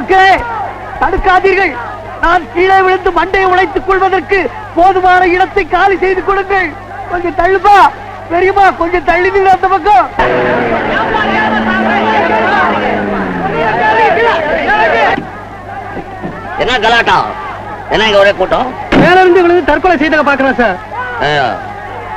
மக்களே, தடுக்காதீர்கள். நான் கீழே விழுந்து மண்டையை உடைத்துக் கொள்வதற்கு போதுமான இடத்தை காலி செய்து கொடுங்கள். கொஞ்சம் தள்ளுப்பா பெரியமா, கொஞ்சம் தள்ளி அந்த பக்கம். என்ன கலாட்டா? என்ன இங்க ஒரே கூட்டம்? மேல இருந்து விழுந்து தற்கொலை செய்த பாக்குறேன் சார்.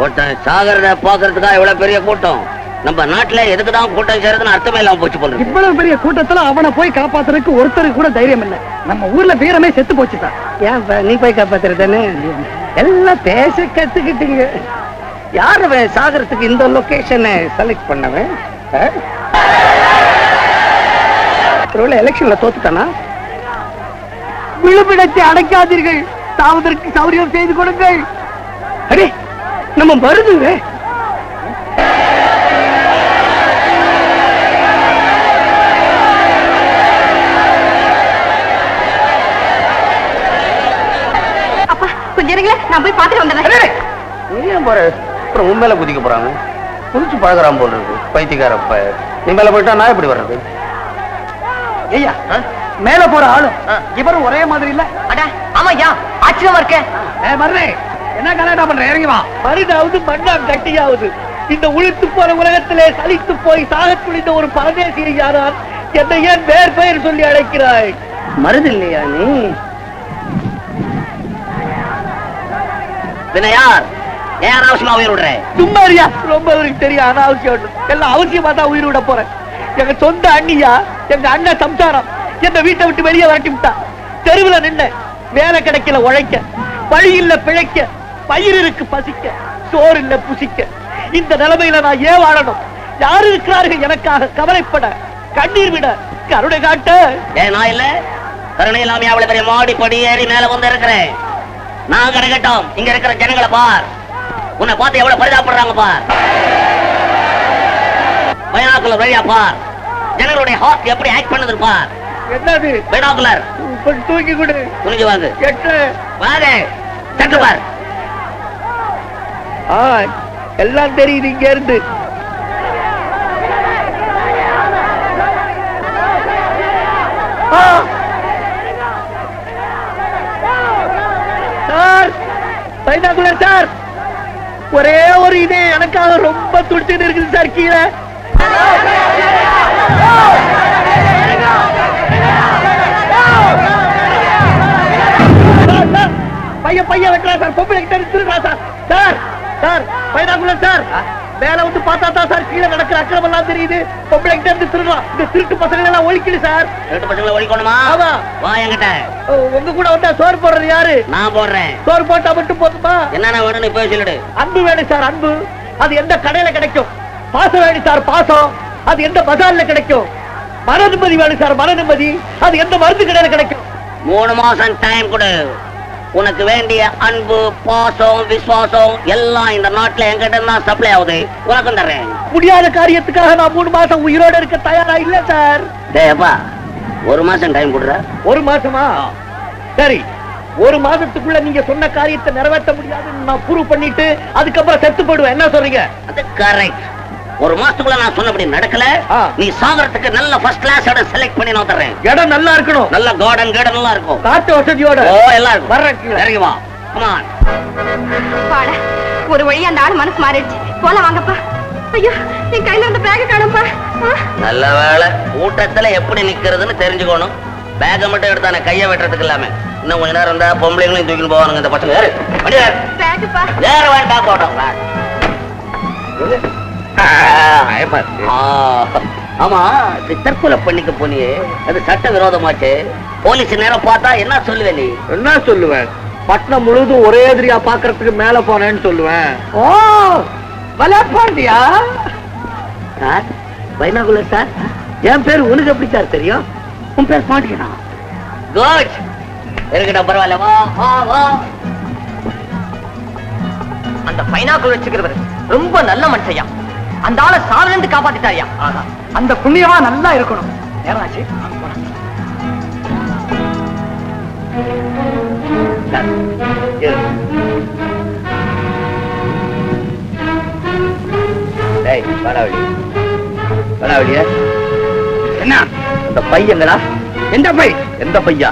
ஒருத்தன் சாகரத பாக்குறதுக்கா இவ்வளவு பெரிய கூட்டம்? நம்ம நாட்டுல எதுக்குதான் கூட்டம் செய்யறதுன்னு அர்த்தமே இல்லாம போச்சு போல. இவ்வளவு பெரிய கூட்டத்துல அவனை போய் காப்பாத்துறதுக்கு ஒருத்தருக்கு கூட தைரியம் இல்ல. நம்ம ஊர்ல வீரமே செத்து போச்சு சார். ஏன் நீ போய் காப்பாத்துறதுன்னு எல்லாம் பேச கத்துக்கிட்டீங்க. யாரு சாகரத்துக்கு இந்த லொகேஷனை செலக்ட் பண்ணவன்? எலெக்ஷன்ல தோத்துட்டானா? விழுப்பிடத்தை அடைக்காதீர்கள், சாவதற்கு சௌரியம் செய்து கொடுங்கள். அடே நம்ம வருதுங்க. அப்பா கொஞ்சம் இருங்களே, நான் போய் பாத்துட்டு வந்துடுறேன். நீ ஏன் போற? அப்புறம் உன் மேல குதிக்க போறாங்க. குதிச்சு பழகிறான் போல் இருக்கு பைத்தியக்காரப்ப. நீ மேல போயிட்டா நான் எப்படி வர்றது? ஐயா மேல போற ஆளும் இவரும் ஒரே மாதிரி இல்ல. அட ஆமா ஐயா, ஆச்சரியமா இருக்க. மருதே, என்ன கலாட்டா பண்ற? இறங்கி வா. மருதாவது மண்ணாம் கட்டியாவது இந்த உளுத்து போற உலகத்திலே சலித்து போய் சாக துணிந்த ஒரு பரதேசியை யாரால் என்னை ஏன் வேறு பெயர் சொல்லி அழைக்கிறாய்? மருது இல்லையா நீ? யார் ஏன் அவசியமா உயிர் விடுற? சும்மாரியா, ரொம்ப அவருக்கு தெரியும் அனாவசியம். எல்லாம் அவசியமா தான் உயிர் விட போறேன். எங்க சொந்த அண்ணியா, எங்க அண்ணன் சம்சாரம் எந்த வீட்டை விட்டு வெளியே வரட்டி விட்டா. தெருவில் நின்ன, வேலை கிடைக்கல உழைக்க, வழி இல்ல பிழைக்க, பயிர் இருக்கு பசிக்க, சோறு இல்ல புசிக்க. இந்த நிலைமையில நான் ஏன் வாழணும்? யாரு இருக்கிறார்கள் எனக்காக கவலைப்பட, கண்ணீர் விட, கருணை காட்ட? ஏன் நான் இல்ல? கருணை இல்லாம அவ்வளவு பெரிய மாடி படி ஏறி மேல வந்து இருக்கிறேன். நான் கிடைக்கட்டும், இங்க இருக்கிற ஜனங்களை பார். உன்னை பார்த்து எவ்வளவு பரிதாபப்படுறாங்க பார். பைனாக்குலர் வழியா பார். ஜனங்களுடைய ஹார்ட் எப்படி ஆக்ட் பண்ணுது பார். என்னது பைனாக்குலர்? தூக்கி கொடு. துணிஞ்சு வாங்க. எட்டு வாங்க, சட்டு பார். எல்லாம் தெரியுது இங்க இருந்து. சார், பைனாக்குலர் சார், ஒரே ஒரு இதே எனக்காக ரொம்ப துடிச்சுட்டு இருக்குது சார். கீழே பையன் வைக்கிறா சார். பொம்பளை கிட்ட திருடுறா sir. Sir sir, binocular sir, மேல வந்து பார்த்தா தான் சார் கீழே நடக்கிற அக்கிரமம் எல்லாம் தெரியுது. பொம்பளை கிட்ட இருந்து திருடுறா. இந்த திருட்டு பசங்களை எல்லாம் ஒழிக்கல சார். திருட்டு பசங்களை ஒழிக்கணுமா? ஆமா. வா என்கிட்ட. உங்க கூட வந்தா சோறு போடுறது யாரு? நான் போடுறேன். சோறு போட்டா மட்டும் போதுமா? என்னென்ன வேணும்னு போய் சொல்லிடு. அன்பு வேணும் சார், அன்பு. அது எந்த கடையில கிடைக்கும்? பாசம் வேணும் சார், பாசம். அது எந்த பஜார்ல கிடைக்கும்? மன நிம்மதி வேணும் சார், மன நிம்மதி. அது எந்த மருந்து கடையில கிடைக்கும்? 3 மாசம் டைம் கொடு. உனக்கு வேண்டிய அன்பு, பாசம், விசுவாசம் எல்லாம் இந்த நாட்டுல எங்கிட்ட தான் சப்ளை ஆகுது. உனக்கும் தர்றேன். முடியாத காரியத்துக்காக நான் 3 மாசம் உயிரோட இருக்க தயாரா இல்ல சார். டேப்பா, 1 மாசம் டைம் கொடுற. 1 மாசமா? சரி, 1 மாசத்துக்குள்ள நீங்க சொன்ன காரியத்தை நிறைவேற்ற முடியாதுன்னு நான் ப்ரூவ் பண்ணிட்டு அதுக்கப்புறம் செத்து போடுவேன். என்ன சொல்றீங்க? அது கரெக்ட். 1 மாசத்துக்குள்ள நான் சொன்னபடி நடக்கல, நீ சாகரத்துக்கு நல்ல ஃபர்ஸ்ட் கிளாஸ் இடம் செலக்ட் பண்ணி நான் தர்றேன். இடம் நல்லா இருக்கணும். நல்ல கார்டன் நல்லா இருக்கும். காட்டு வசதியோட. ஓ, எல்லாம் இருக்கும். வர்றேன், இறங்கி வா. Come on. பாட ஒரு வழி அந்த ஆள் மனசு மாறிடுச்சு. போலாம் வாங்கப்பா. ஐயோ, என் கையில அந்த பேக் காணும்பா. நல்ல வேலை, கூட்டத்துல எப்படி நிக்கிறதுன்னு தெரிஞ்சுக்கணும். பேக மட்டும் எடுத்தானே, கைய வெட்டுறதுக்கு இல்லாம. இன்னும் கொஞ்ச நேரம் இருந்தா பொம்பளைங்களையும் தூக்கிட்டு போவானுங்க இந்த பசங்க. பேக்குப்பா. வேற வேண்டாம் போட்டோம். ஆமா, தற்கொலை பண்ணிக்க போனியே, அது சட்ட விரோதமாச்சு. போலீஸ் நேரம் பார்த்தா என்ன சொல்லுவே? நீ என்ன சொல்லுவேன்? பட்டணம் முழுதும் ஒரே எதிரியா பாக்குறதுக்கு மேல போனேன்னு சொல்லுவேன். ஓ, வலப்பாண்டியா சார்? பைனாகுலர் சார், என் பேர் உனக்கு எப்படி சார் தெரியும்? உன் பேர் பாண்டியனா? குட், இருக்கட்டும், பரவாயில்ல. வா வா வா. அந்த பைனாக்குலர் வச்சுக்கிறவர் ரொம்ப நல்ல மனுஷையா. அந்த ஆளை சாவிலிருந்து காப்பாத்திட்டாரியா. அந்த புண்ணியமா நல்லா இருக்கணும். நேராச்சு. என்ன அந்த பையங்களா? எந்த பை? எந்த பையா?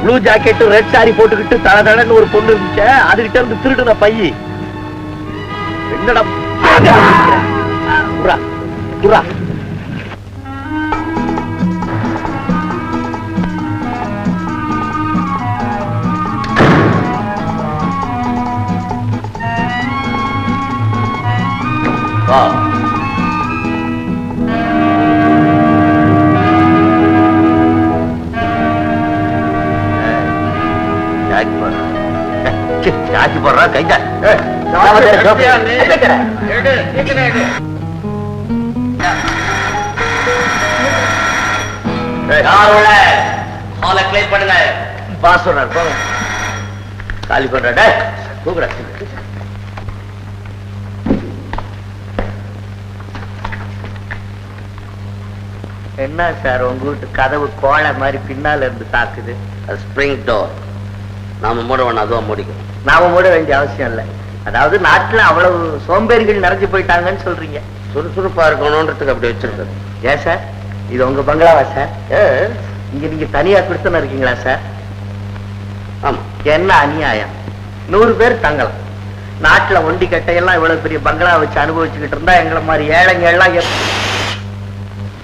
ப்ளூ ஜாக்கெட் ரெட் சாரி போட்டுக்கிட்டு தடன்னு ஒரு பொண்ணு இருந்துச்சு, அதுகிட்ட இருந்து திருடுன பையி. என்னடா புறா புறா? வா. ஜாக்கி போடுறா கைத பண்ணுங்க. பாஸ் சொல்றாரு போங்க. காலி பண்ற கூப்பிட. என்ன சார் உங்க வீட்டு கதவு கோழை மாதிரி பின்னால இருந்து தாக்குது? Spring door. நாம மூட வேணும், அதுவும் முடிக்கும். நாம மூட வேண்டிய அவசியம் இல்லை. அதாவது நாட்டுல அவ்வளவு சோம்பேறிகள் நிறைஞ்சு போயிட்டாங்கன்னு சொல்றீங்க. சுறுசுறுப்பா இருக்கணும்ன்றதுக்கு அப்படி வச்சிருக்காரு. ஏன் சார் இது உங்க பங்களாவா சார்? இங்க நீங்க தனியா கொடுத்துன்னு இருக்கீங்களா சார்? ஆமா. என்ன அநியாயம்! 100 பேர் தங்கலாம். நாட்டுல ஒண்டி கட்டையெல்லாம் இவ்வளவு பெரிய பங்களா வச்சு அனுபவிச்சுக்கிட்டு இருந்தா எங்களை மாதிரி ஏழைங்க எல்லாம்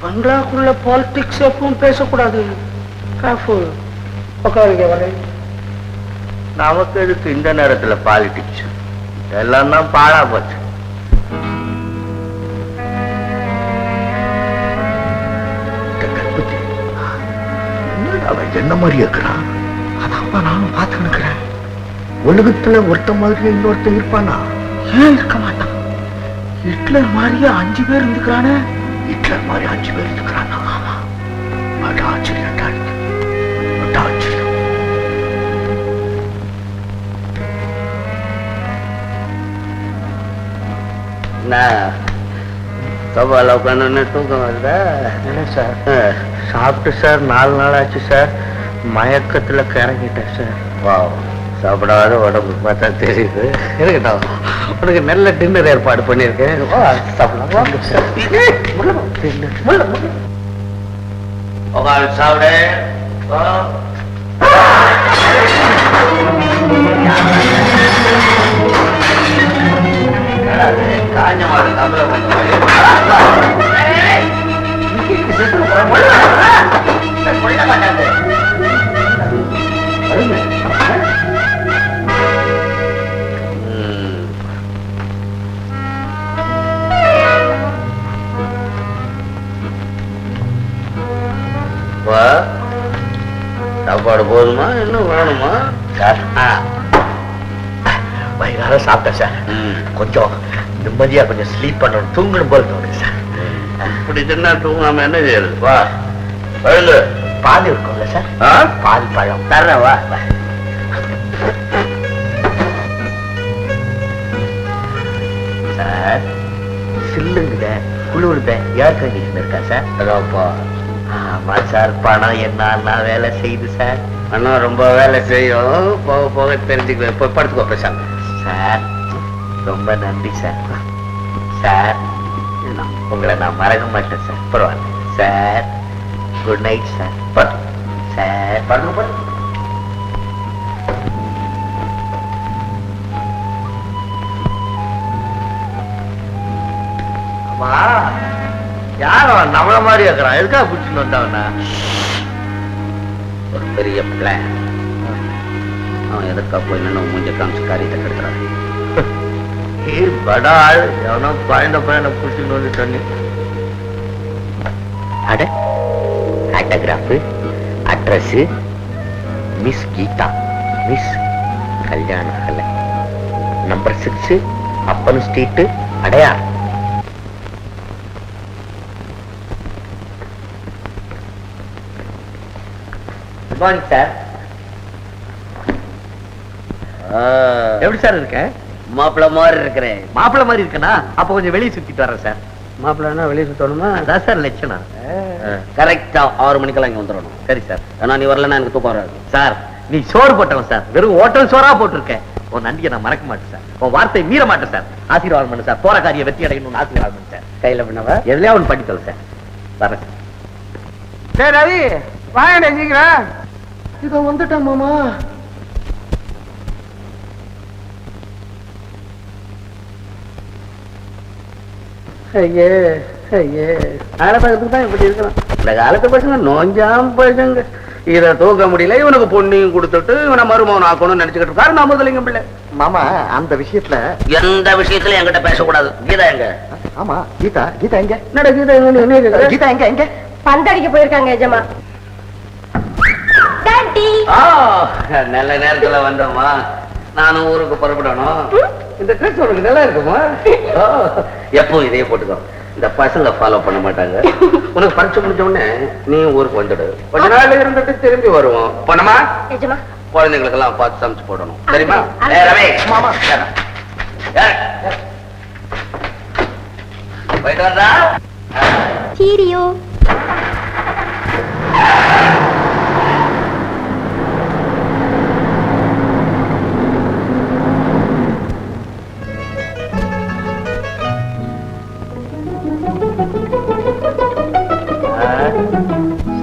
பங்களாக்குள்ள பாலிடிக்ஸ் எப்பவும் பேசக்கூடாது. நமக்கு எதுக்கு இந்த நேரத்துல பாலிடிக்ஸ்? எல்லாம் தான் பாழா போச்சு. அவன் என்ன மாதிரி இருக்கிறான்? அதான் நானும் பார்த்துக்கிறேன். உலகத்துல ஒருத்த மாதிரி இன்னொருத்த இருப்பானா? ஏன் இருக்க மாட்டான்? ஹிட்லர் மாதிரியே 5 பேர் இருந்துக்கிறானே. ஹிட்லர் மாதிரி 5 பேர் இருந்துக்கிறானா? ஆச்சரியம் ஆச்சரியம். சவால உட்காந்து தூக்கம் வருதா? என்ன சார் சாப்பிட்டு சார் 4 நாள் ஆச்சு சார். மயக்கத்துல கிறங்கிட்டேன் சார். வா, சாப்பிடாத உடம்பு பார்த்தா தெரியுது. இருக்கட்டும், உனக்கு நல்ல டின்னர் ஏற்பாடு பண்ணியிருக்கேன். சாப்பிட காஞ்ச மாடு தமிழ சாப்பாடு போதுமா இன்னும் வேணுமா? வயிறார சாப்பிட்டேன் சார். கொஞ்சம் நிம்மதியா கொஞ்சம் ஸ்லீப் பண்ணணும், தூங்கணும் போல தோணுது சார். இப்படி தின்னா தூங்காம என்ன செய்யுது? வா பழு பால் இருக்கும்ல சார்? பால் பழம் தர்றேன். வா சார். சில்லுங்க குளிர்த ஏர் கண்டிஷன் இருக்கா சார்? அதாப்பா. ஆமா சார். பணம் என்ன வேலை செய்யுது சார்? பணம் ரொம்ப வேலை செய்யும். போக போக தெரிஞ்சுக்குவேன். போய் படுத்துக்கோ பேசாம. சார் ரொம்ப நன்றி சார். சார் உங்களை நான் மறக்க மாட்டேன் சார். பரவாயில்ல sir. Good night sir. Sir படுங்க. அம்மா யாரும் நம்மள மாதிரி இருக்கிறான். எதுக்காக பிடிச்சுன்னு வந்தவனா? ஒரு பெரிய பிளான். அவன் எதற்கா போய் நின்று மூஞ்ச காமிச்சு காரியத்தை கெடுக்கிறான். படாள் எவனோ பழந்த பையனை பிடிச்சுன்னு வந்து தண்ணி. அட autograph, address miss Geetha, miss Kalyana Kalai, number 6 Appan street, Adyar. Good morning sir. எப்படி சார் இருக்க? மாப்பிள்ள மாதிரி இருக்கிறேன். மாப்பிள்ள மாதிரி இருக்கனா? அப்ப கொஞ்சம் வெளியே சுத்திட்டு வரேன் சார். மாப்பிள்ளனா வெளியே சுத்தணுமா? அதான் சார் லட்சணம். கரெக்டா 6 மணிக்கெல்லாம் இங்க வந்துடணும். சரி சார். ஆனா நீ வரலன்னா எனக்கு தூக்கம் வராது. சார் நீ சோறு போட்டவன் சார். வெறும் ஹோட்டல் சோறா போட்டிருக்கேன். உன் நன்றியை நான் மறக்க மாட்டேன் சார். உன் வார்த்தையை மீற மாட்டேன் சார். ஆசீர்வாதம் பண்ணு சார். போற காரியம் வெற்றி அடையணும்னு ஆசீர்வாதம் பண்ணு சார். கையில பண்ணவா எதுலயா ஒன்று பண்ணி தொலை சார். வரேன் சார். ரவி வாங்க சீக்கிரம். இதோ வந்துட்டேன் மாமா. ஐயே ஐயே, காலத்துக்கு தான் இப்படி இருக்கலாம். இந்த காலத்து பசங்க நோஞ்சாம் பசங்க. இதை தூக்க முடியல, இவனுக்கு பொண்ணையும் கொடுத்துட்டு இவனை மருமகன் ஆக்கணும்னு நினைச்சுக்கிட்டு இருக்காரு நாமதலிங்கம் பிள்ளை. மாமா, அந்த விஷயத்துல எந்த விஷயத்துல என்கிட்ட பேசக்கூடாது. கீதா எங்க? ஆமா, கீதா கீதா எங்க? என்னடா கீதா எங்க? கீதா எங்க? எங்க பந்தடிக்க போயிருக்காங்க எஜமா. டாடி, நல்ல நேரத்துல வந்தோமா. நானும் ஊருக்கு புறப்படணும். இந்த ட்ரெஸ் உனக்கு நல்லா இருக்குமா? எப்போ இதையே போட்டுக்கோ. இந்த பசங்க ஃபாலோ பண்ண மாட்டாங்க. உனக்கு பரிட்சை முடிஞ்ச உடனே நீ ஊருக்கு வந்துடு. கொஞ்ச நாள் இருந்துட்டு திரும்பி வருவோம். பண்ணமா எஜமா. குழந்தைங்களுக்கு எல்லாம் பார்த்து சமைச்சு போடணும். தெரியுமா? மாமா போயிட்டு வர்றா. சீரியோ.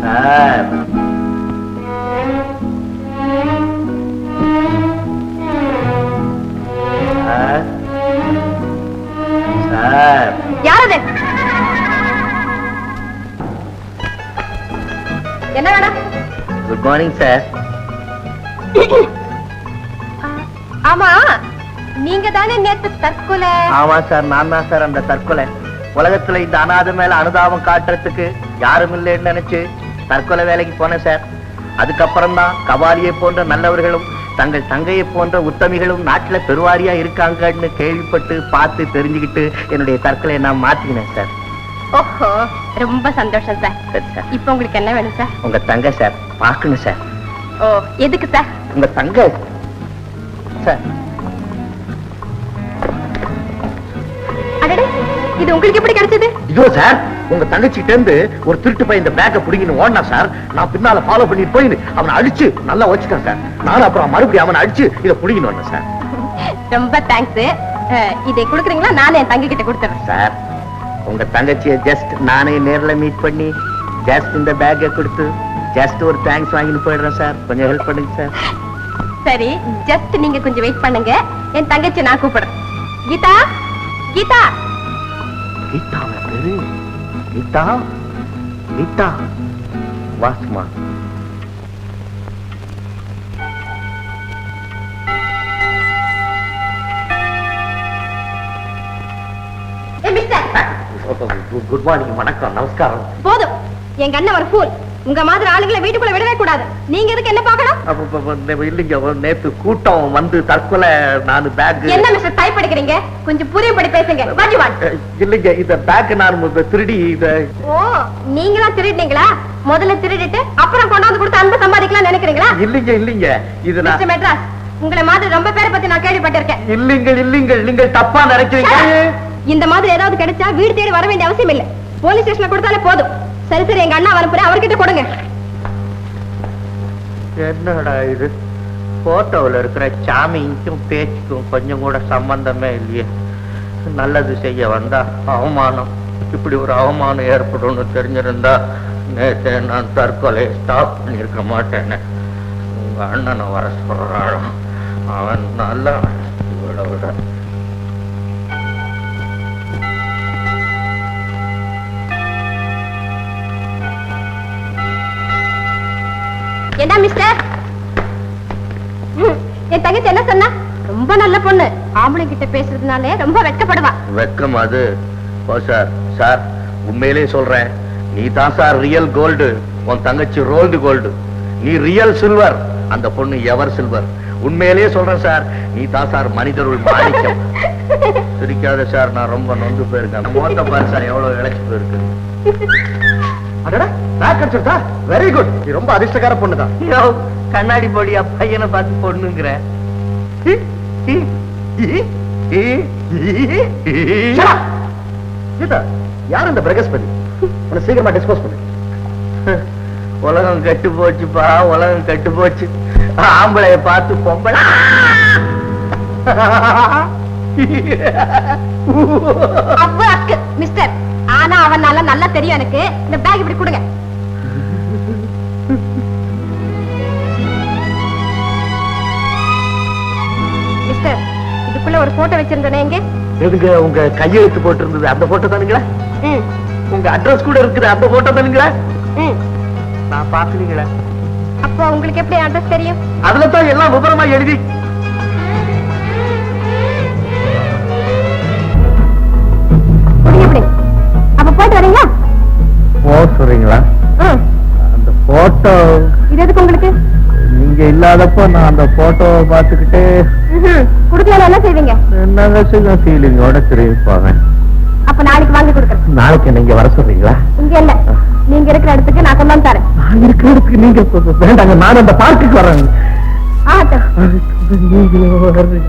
சார், சார், யாரது? என்ன வேணும்? Good morning sir. ஆமா, நீங்க தானே நேத்து தற்கொலை? ஆமா சார், நான் தான் சார் அந்த தற்கொலை. உலகத்துல இந்த அனாதை மேல அனுதாபம் காட்டுறதுக்கு யாரும் இல்லைன்னு நினைச்சு தற்கொலை வேலைக்கு போனேன் சார். அதுக்கப்புறம் தான் கபாலியை போன்ற நல்லவர்களும் தங்கள் தங்கையை போன்ற உத்தமிகளும் நாட்டுல பெருவாரியா இருக்காங்கன்னு கேள்விப்பட்டு பார்த்து தெரிஞ்சுக்கிட்டு என்னுடைய தற்கொலையை நான் மாத்திக்கினேன் சார். ஓஹோ, ரொம்ப சந்தோஷம் சார். சரி சார். இப்ப உங்களுக்கு என்ன வேணும் சார்? உங்க தங்கை சார் பார்க்கணும் சார். ஓ, எதுக்கு சார்? உங்க தங்கை சார். அடடே, இது உங்களுக்கு எப்படி கிடைச்சது? இதோ சார், உங்க தங்கச்சிட்ட இருந்து ஒரு திருட்டு பையன் இந்த பேக்கை பிடிக்கணும் ஓடனா சார். நான் பின்னால ஃபாலோ பண்ணிட்டு போய் அவனை அடிச்சு நல்லா வச்சுட்டேன் சார். நானும் அப்புறம் மறுபடியும் அவனை அடிச்சு இதை பிடிக்கணும் வந்தேன் சார். ரொம்ப தேங்க்ஸ். இதை கொடுக்குறீங்களா? நானே என் தங்கை கிட்ட கொடுத்துறேன் சார். உங்க தங்கச்சியை ஜஸ்ட் நானே நேர்ல மீட் பண்ணி ஜஸ்ட் இந்த பேக்கை கொடுத்து ஜஸ்ட் ஒரு தேங்க்ஸ் வாங்கிட்டு போயிடுறேன் சார். கொஞ்சம் ஹெல்ப் பண்ணுங்க சார். சரி, ஜஸ்ட் நீங்க கொஞ்சம் வெயிட் பண்ணுங்க. என் தங்கச்சி நான் கூப்பிடுறேன். கீதா, கீதா. கீதா பேரு? கீதா, கீதா வாஸ்மா. Good morning. வணக்கம், நமஸ்காரம். போதும், எங்க அண்ணன் ஒரு ஃபூல். உங்க மாதிரி ஆளுங்களை வீட்டுக்குள்ள விடவே கூடாது. நீங்க எதுக்கு என்ன பார்க்கணும்? இல்லைங்க, நேத்து கூட்டம் வந்து தற்கொலை. நான் பேக். என்ன மிஸ்டர் டைப் அடிக்கிறீங்க? கொஞ்சம் புரியும்படி பேசுங்க. What you want? இல்லைங்க, இந்த பேக் நான் திருடி. ஓ, நீங்களா திருடினீங்களா? முதல்ல திருடிட்டு அப்புறம் கொண்டாந்து கொடுத்து அன்பு சம்பாதிக்கலாம் நினைக்கிறீங்களா? இல்லைங்க இல்லைங்க, இது நான். மிஸ்டர் மெட்ராஸ், உங்களை மாதிரி ரொம்ப பேரை பத்தி நான் கேள்விப்பட்டிருக்கேன். இல்லைங்க இல்லைங்க, நீங்கள் தப்பா நினைக்கிறீங்க. இந்த மாதிரி ஏதாவது கிடைச்சா வீடு தேடி வர வேண்டிய அவசியம் இல்லை. போலீஸ் ஸ்டேஷன்ல கொடுத்தாலே போதும். சரி சரி, எங்க அண்ணா அனுப்புறேன், அவர்கிட்ட கொடுங்க. என்னடா இது? போட்டோவில் இருக்கிற சாமிக்கும் பேச்சுக்கும் கொஞ்சம் கூட சம்பந்தமே இல்லையே. நல்லது செய்ய வந்தா அவமானம். இப்படி ஒரு அவமானம் ஏற்படும்னு தெரிஞ்சிருந்தா நேற்று நான் தற்கொலை ஸ்டாப் பண்ணியிருக்க மாட்டேன்னு. உங்க அண்ணனை வர சொல்றான். அவன் நல்லா விட விட. என்ன மிஸ்டர்? என் தங்கச்சி என்ன சொன்னா? ரொம்ப நல்ல பொண்ணு. ஆம்பளை கிட்ட பேசுறதுனாலே ரொம்ப வெட்கப்படுவா. வெட்கம் அது? ஓ சார், சார் உண்மையிலே சொல்றேன், நீ தான் சார் ரியல் கோல்டு. உன் தங்கச்சி ரோல்டு கோல்டு. நீ ரியல் சில்வர், அந்த பொண்ணு எவர் சில்வர். உண்மையிலேயே சொல்றேன் சார், நீ தான் சார் மனிதருள் மாணிக்கம். சிரிக்காத சார், நான் ரொம்ப நொந்து போயிருக்கேன். மோத்த பாரு சார், எவ்வளவு இழைச்சு போயிருக்கு. Very good. நீ ரொம்ப அதிர்ஷ்டக்கார பொண்ணுதான். கண்ணாடி போடியா பையனை பார்த்து பொண்ணுங்கிற. யார் இந்த பிரகஸ்பதி? உன்னை சீக்கிரமா டிஸ்போஸ் பண்ணு. உலகம் கெட்டு போச்சுப்பா, உலகம் கெட்டு போச்சு. ஆம்பளைய பார்த்து பொம்பளை. மிஸ்டர், ஆனா அவன் நல்லா தெரியும் எனக்கு. இந்த பேக் இப்படி கொடுங்க. லேப்டாப்ல ஒரு போட்டோ வச்சிருந்தேனே எங்க? எதுங்க உங்க கையெழுத்து போட்டு இருந்தது அந்த போட்டோ தானுங்களா? ம். உங்க அட்ரஸ் கூட இருக்குது அந்த போட்டோ தானுங்களா? ம். நான் பாக்கலீங்களா? அப்போ உங்களுக்கு எப்படி அட்ரஸ் தெரியும்? அதுல தான் எல்லாம் விவரமா எழுதி. எப்படி? அப்ப போயிட்டு வரீங்களா? சொல்றீங்களா? அந்த போட்டோ இது எதுக்கு உங்களுக்கு? நீங்க இல்லாதப்போ நான் அந்த போட்டோவை பார்த்துக்கிட்டே குடுக்கல என்ன செய்வீங்க? என்னங்க செய்ய ஃபீலிங்கோட திரும்பி போவேன். அப்ப நாளைக்கு வாங்கி கொடுக்குறேன். நாளைக்கு நீங்க வர சொல்றீங்களா? இங்க இல்ல, நீங்க இருக்கிற இடத்துக்கு நான் கொண்டாந்து தரேன். நான் இருக்கிற இடத்துக்கு நீங்க வேண்டாங்க, நான் அந்த பார்க்குக்கு வரேன். ஆகட்டும். நீங்களும் வர்றீங்க.